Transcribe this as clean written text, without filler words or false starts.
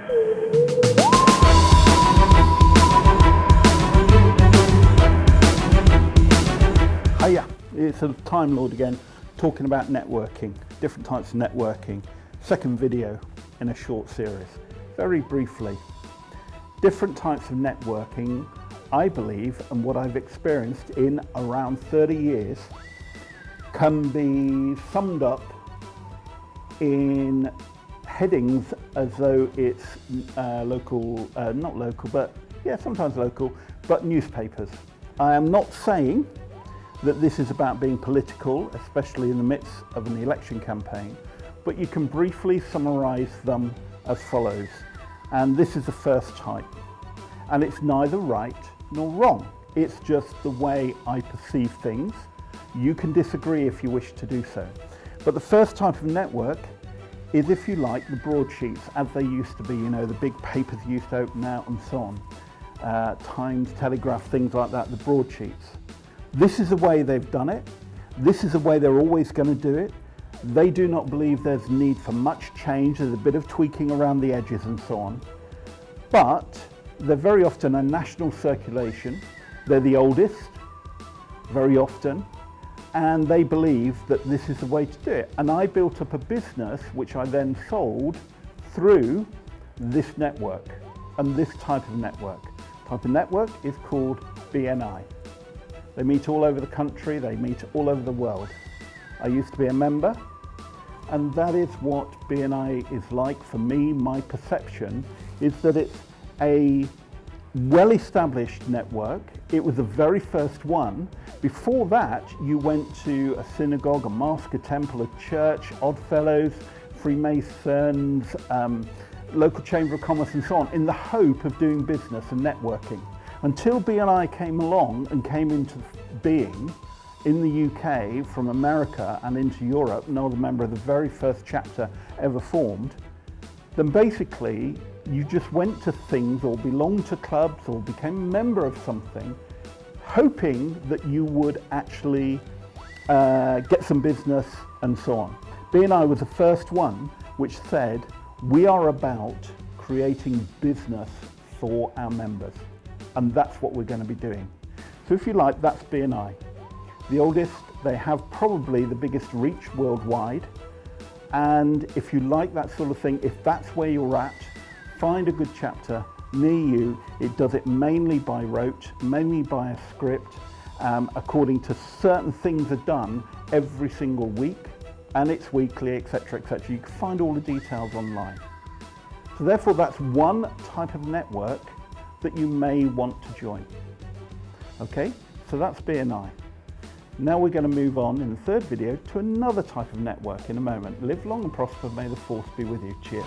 Hiya, it's Time Lord again, talking about networking, different types of networking. Second video in a short series. Very briefly, different types of networking, I believe, and what I've experienced in around 30 years, can be summed up in headings as though it's local, not local, but yeah, sometimes local, but newspapers. I am not saying that this is about being political, especially in the midst of an election campaign, but you can briefly summarize them as follows. And this is the first type. And it's neither right nor wrong. It's just the way I perceive things. You can disagree if you wish to do so. But the first type of network is, if you like, the broadsheets as they used to be, you know, the big papers used to open out and so on. Times, Telegraph, things like that, the broadsheets. This is the way they've done it. This is the way they're always going to do it. They do not believe there's need for much change. There's a bit of tweaking around the edges and so on. But they're very often a national circulation. They're the oldest, very often, and they believe that this is the way to do it. And I built up a business which I then sold through this network and this type of network. Type of network is called BNI. They meet all over the country, they meet all over the world. I used to be a member, and that is what BNI is like for me. My perception is that it's a well-established network. It was the very first one. Before that, you went to a synagogue, a mosque, a temple, a church, Oddfellows, Freemasons, local chamber of commerce and so on, in the hope of doing business and networking. Until BNI came along and came into being in the UK from America and into Europe, and I was a member of the very first chapter ever formed, then basically you just went to things or belonged to clubs or became a member of something, hoping that you would actually get some business and so on. BNI was the first one which said, we are about creating business for our members. And that's what we're going to be doing. So if you like, that's BNI. The oldest, they have probably the biggest reach worldwide. And if you like that sort of thing, if that's where you're at, find a good chapter near you. It does it mainly by rote, mainly by a script, according to certain things are done every single week, and it's weekly, etc., etc. You can find all the details online. So therefore, that's one type of network that you may want to join. Okay, so that's BNI. Now we're going to move on in the third video to another type of network in a moment. Live long and prosper, may the force be with you. Cheers.